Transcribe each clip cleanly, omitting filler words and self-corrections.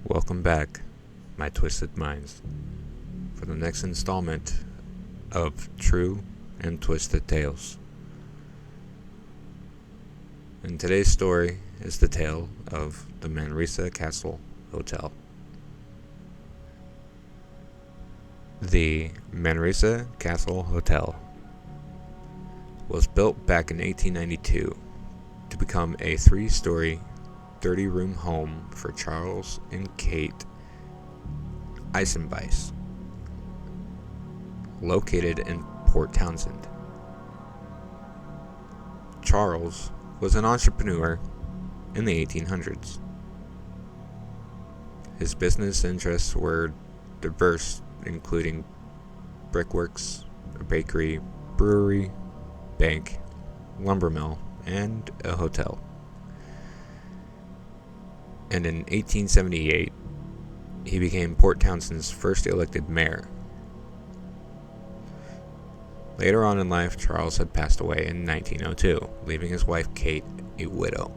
Welcome back, my twisted minds, for the next installment of True and Twisted Tales. And today's story is the tale of the Manresa Castle Hotel. The Manresa Castle Hotel was built back in 1892 to become a 3-story, 30-room home for Charles and Kate Eisenbeiss, located in Port Townsend. Charles was an entrepreneur in the 1800s. His business interests were diverse, including brickworks, a bakery, brewery, bank, lumber mill, and a hotel. And in 1878, he became Port Townsend's first elected mayor. Later on in life, Charles had passed away in 1902, leaving his wife Kate a widow.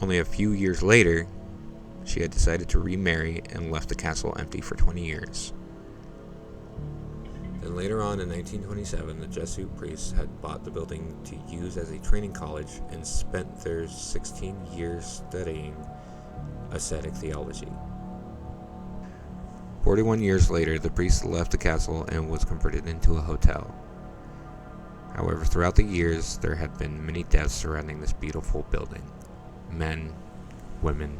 Only a few years later, she had decided to remarry and left the castle empty for 20 years. Then later on in 1927, the Jesuit priests had bought the building to use as a training college and spent their 16 years studying ascetic theology. 41 years later, the priests left the castle and was converted into a hotel. However, throughout the years, there had been many deaths surrounding this beautiful building. Men, women,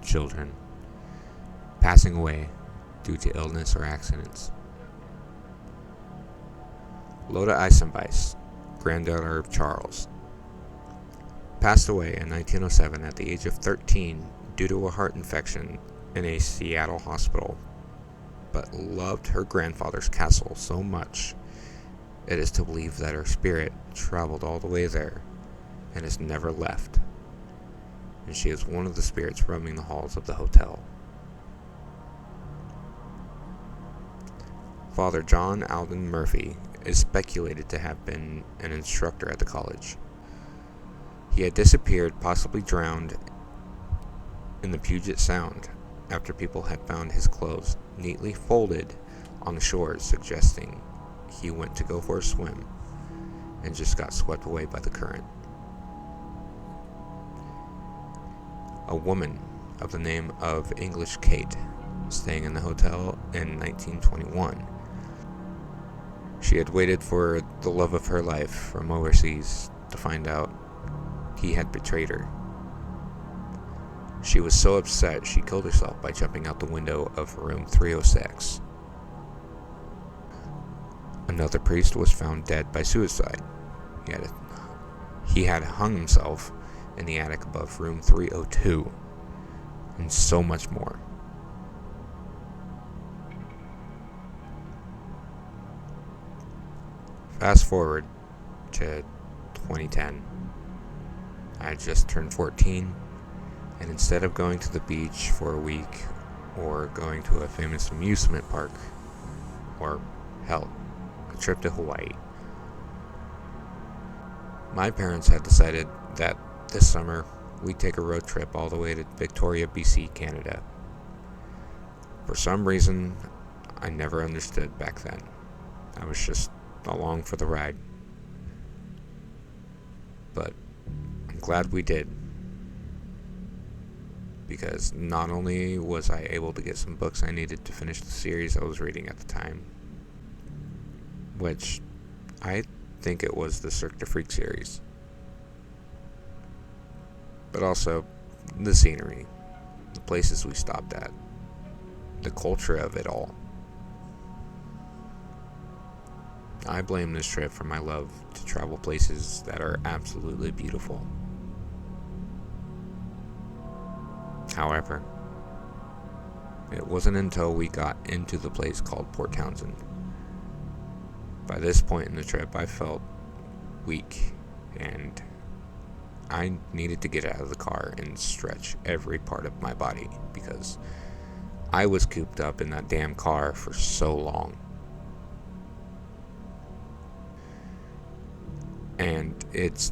children, passing away due to illness or accidents. Loda Eisenbeiss, granddaughter of Charles, passed away in 1907 at the age of 13 due to a heart infection in a Seattle hospital, but loved her grandfather's castle so much, it is to believe that her spirit traveled all the way there and has never left, and she is one of the spirits roaming the halls of the hotel. Father John Alden Murphy is speculated to have been an instructor at the college. He had disappeared, possibly drowned in the Puget Sound, after people had found his clothes neatly folded on the shores, suggesting he went to go for a swim and just got swept away by the current. A woman of the name of English Kate, staying in the hotel in 1921. She had waited for the love of her life from overseas to find out he had betrayed her. She was so upset she killed herself by jumping out the window of room 306. Another priest was found dead by suicide. He had hung himself in the attic above room 302, and so much more. Fast forward to 2010. I had just turned 14, and instead of going to the beach for a week or going to a famous amusement park, or hell, a trip to Hawaii, my parents had decided that this summer we'd take a road trip all the way to Victoria, BC, Canada. For some reason I never understood back then. I was just along for the ride. But I'm glad we did, because not only was I able to get some books I needed to finish the series I was reading at the time, which I think it was the Cirque du Freak series, but also the scenery, the places we stopped at, the culture of it all. I blame this trip for my love to travel places that are absolutely beautiful. However, it wasn't until we got into the place called Port Townsend. By this point in the trip, I felt weak, and I needed to get out of the car and stretch every part of my body, because I was cooped up in that damn car for so long. And it's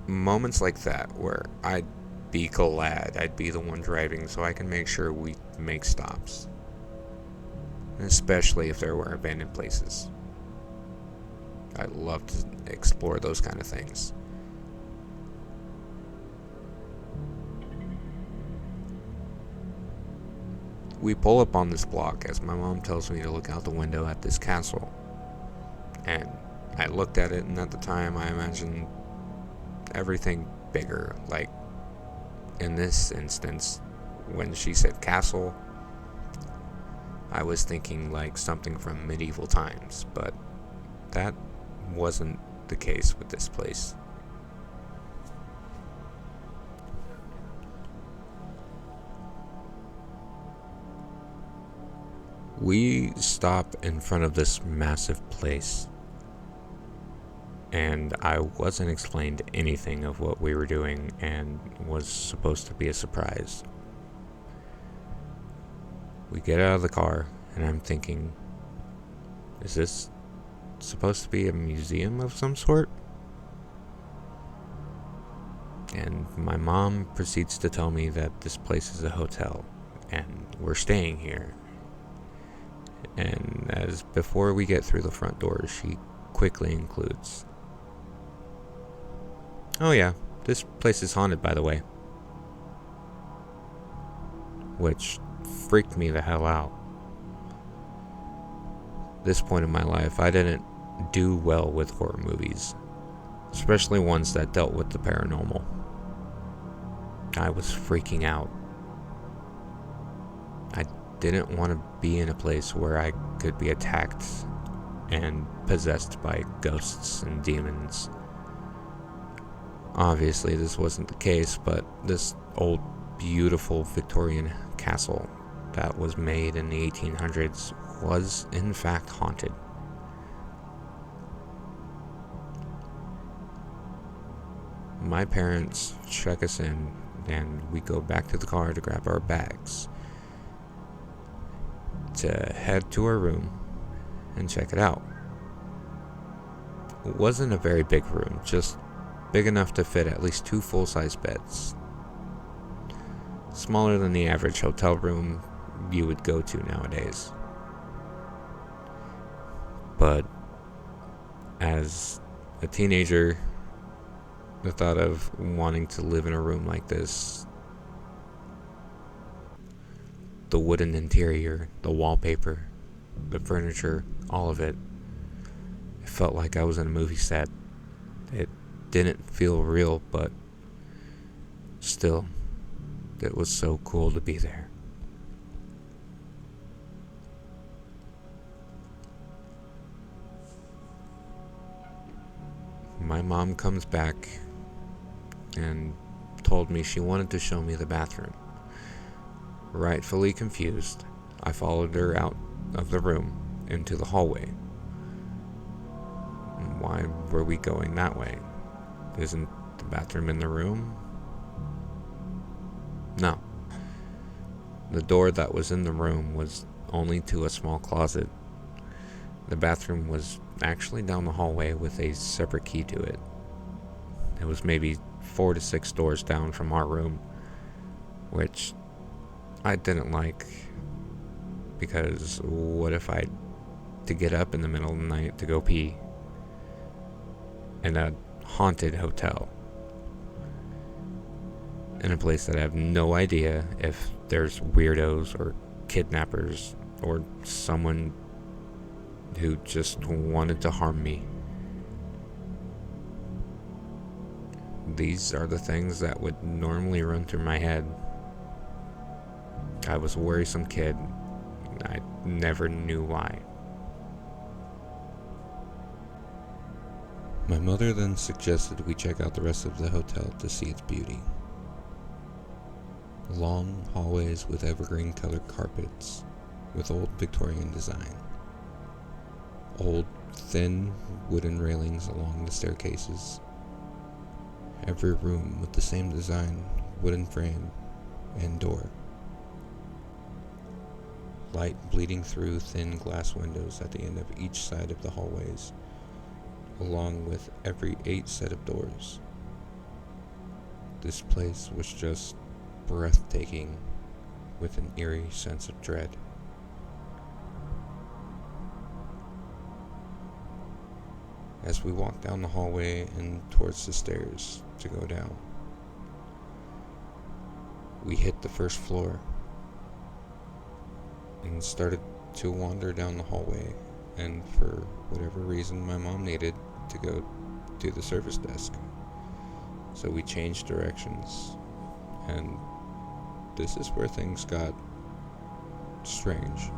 moments like that where I be glad I'd be the one driving so I can make sure we make stops. Especially if there were abandoned places. I love to explore those kind of things. We pull up on this block as my mom tells me to look out the window at this castle. And I looked at it, and at the time I imagined everything bigger. Like, in this instance, when she said castle, I was thinking like something from medieval times, but that wasn't the case with this place. We stop in front of this massive place, and I wasn't explained anything of what we were doing and was supposed to be a surprise. We get out of the car, and I'm thinking, is this supposed to be a museum of some sort? And my mom proceeds to tell me that this place is a hotel, and we're staying here. And as before we get through the front door, she quickly includes, "Oh yeah, this place is haunted, by the way." Which freaked me the hell out. This point in my life, I didn't do well with horror movies, especially ones that dealt with the paranormal. I was freaking out. I didn't want to be in a place where I could be attacked and possessed by ghosts and demons. Obviously, this wasn't the case, but this old, beautiful Victorian castle that was made in the 1800s was, in fact, haunted. My parents check us in, and we go back to the car to grab our bags to head to our room and check it out. It wasn't a very big room, just big enough to fit at least 2 full-size beds. Smaller than the average hotel room you would go to nowadays. But as a teenager, the thought of wanting to live in a room like this, the wooden interior, the wallpaper, the furniture, all of it, it felt like I was in a movie set. It didn't feel real, but still, it was so cool to be there. My mom comes back and told me she wanted to show me the bathroom. Rightfully confused, I followed her out of the room into the hallway. Why were we going that way? Isn't the bathroom in the room? No. The door that was in the room was only to a small closet. The bathroom was actually down the hallway with a separate key to it. It was maybe 4 to 6 doors down from our room, which I didn't like, because what if I had to get up in the middle of the night to go pee in a haunted hotel, in a place that I have no idea if there's weirdos or kidnappers or someone who just wanted to harm me. These are the things that would normally run through my head. I was a worrisome kid. I never knew why. My mother then suggested we check out the rest of the hotel to see its beauty. Long hallways with evergreen colored carpets with old Victorian design. Old, thin wooden railings along the staircases. Every room with the same design, wooden frame, and door. Light bleeding through thin glass windows at the end of each side of the hallways, along with every 8 set of doors. This place was just breathtaking with an eerie sense of dread. As we walked down the hallway and towards the stairs to go down, we hit the first floor and started to wander down the hallway, and for whatever reason my mom needed to go to the service desk. So we changed directions, and this is where things got strange.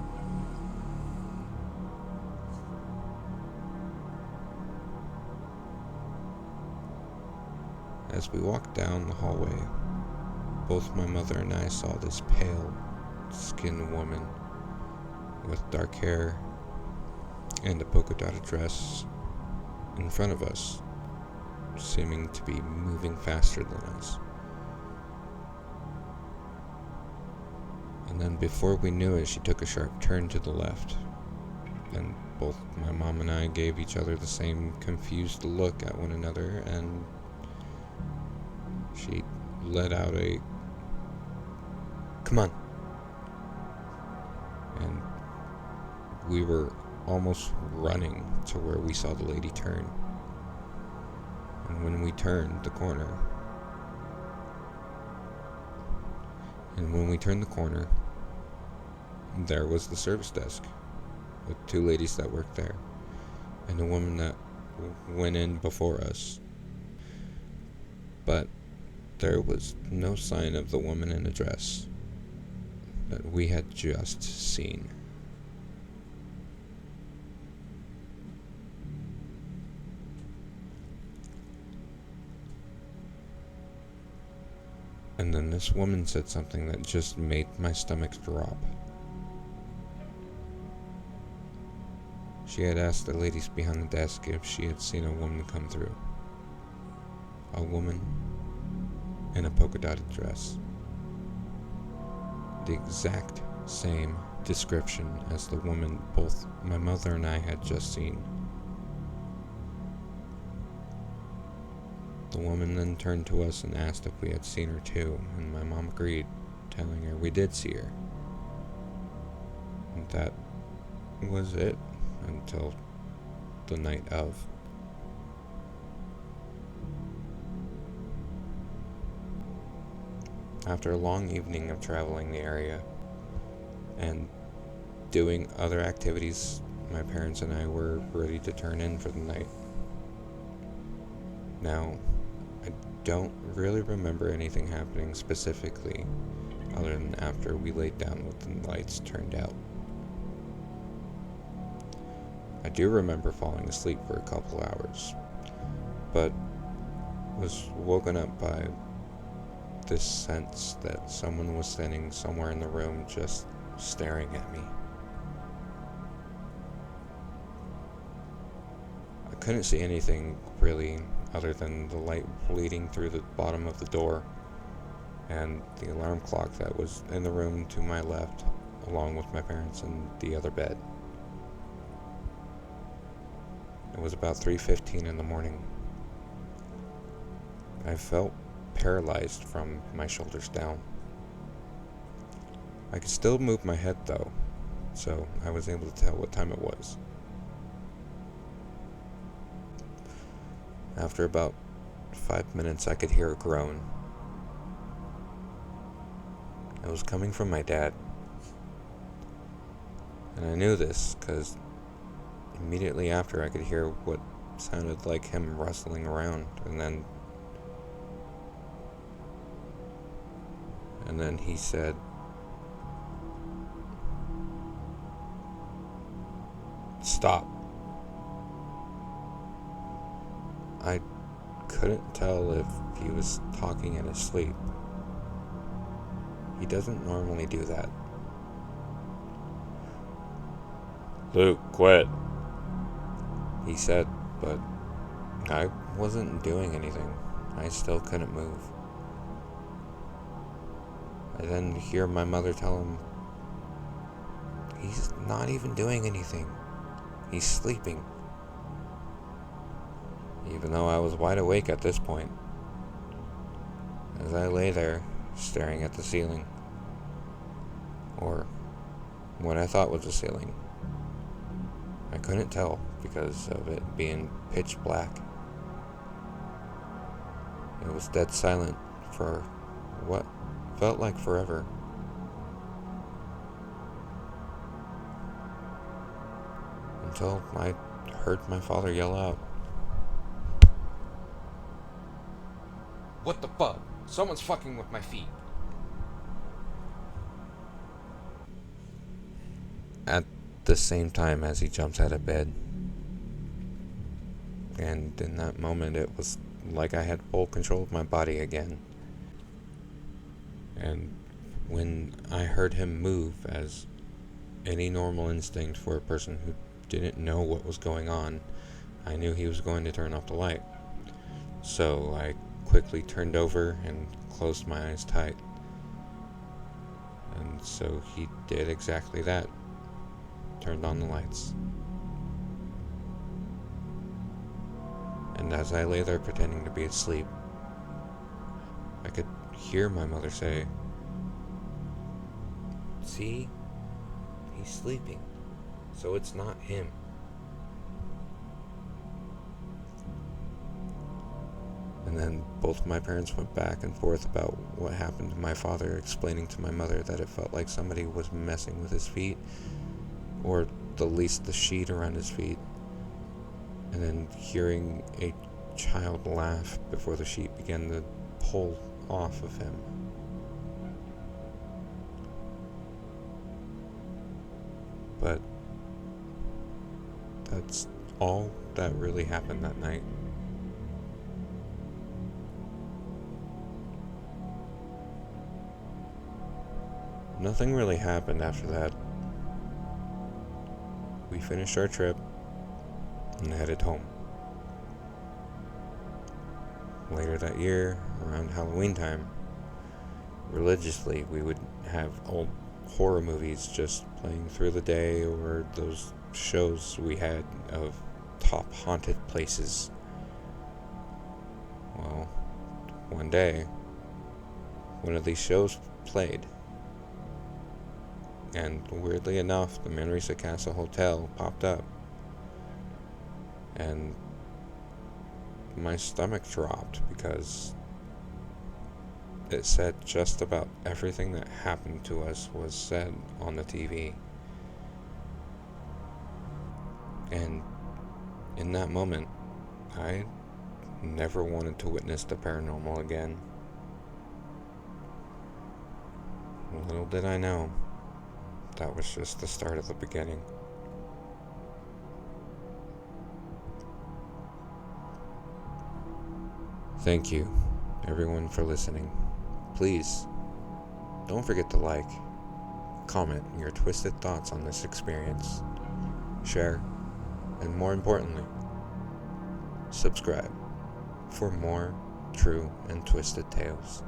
As we walked down the hallway, both my mother and I saw this pale-skinned woman with dark hair and a polka-dotted dress in front of us, seeming to be moving faster than us. And then before we knew it, she took a sharp turn to the left, and both my mom and I gave each other the same confused look at one another, and she let out a "Come on." And we were almost running to where we saw the lady turn. And when we turned the corner, there was the service desk with two ladies that worked there and a woman that went in before us. But there was no sign of the woman in the dress that we had just seen. And then this woman said something that just made my stomach drop. She had asked the ladies behind the desk if she had seen a woman come through. A woman in a polka-dotted dress. The exact same description as the woman both my mother and I had just seen. The woman then turned to us and asked if we had seen her too, and my mom agreed, telling her we did see her. And that was it until the night of. After a long evening of traveling the area and doing other activities, my parents and I were ready to turn in for the night. Now, I don't really remember anything happening specifically, other than after we laid down with the lights turned out. I do remember falling asleep for a couple hours, but was woken up by this sense that someone was standing somewhere in the room just staring at me. I couldn't see anything really other than the light bleeding through the bottom of the door and the alarm clock that was in the room to my left, along with my parents in the other bed. It was about 3:15 in the morning. I felt paralyzed from my shoulders down. I could still move my head though, so I was able to tell what time it was. After about 5 minutes, I could hear a groan. It was coming from my dad. And I knew this because immediately after I could hear what sounded like him rustling around, and then he said, "Stop." I couldn't tell if he was talking in his sleep. He doesn't normally do that. "Luke, quit," he said, but I wasn't doing anything. I still couldn't move. I then hear my mother tell him, "He's not even doing anything. He's sleeping." Even though I was wide awake at this point. As I lay there, staring at the ceiling, or what I thought was the ceiling. I couldn't tell because of it being pitch black. It was dead silent for what felt like forever. Until I heard my father yell out, "What the fuck? Someone's fucking with my feet." At the same time as he jumps out of bed. And in that moment, it was like I had full control of my body again. And when I heard him move, as any normal instinct for a person who didn't know what was going on, I knew he was going to turn off the light. So I quickly turned over and closed my eyes tight. And so he did exactly that. Turned on the lights. And as I lay there pretending to be asleep, I could hear my mother say, "See? He's sleeping. So it's not him." And then both my parents went back and forth about what happened to my father, explaining to my mother that it felt like somebody was messing with his feet, or at least the sheet around his feet. And then hearing a child laugh before the sheet began to pull off of him. But that's all that really happened that night. Nothing really happened after that. We finished our trip and headed home. Later that year, around Halloween time, religiously we would have old horror movies just playing through the day, or those shows we had of top haunted places. Well, one day, one of these shows played. And weirdly enough, the Manresa Castle Hotel popped up. And my stomach dropped because it said just about everything that happened to us was said on the TV. And in that moment, I never wanted to witness the paranormal again. Little did I know, that was just the start of the beginning. Thank you, everyone, for listening. Please, don't forget to like, comment your twisted thoughts on this experience, share, and more importantly, subscribe for more true and twisted tales.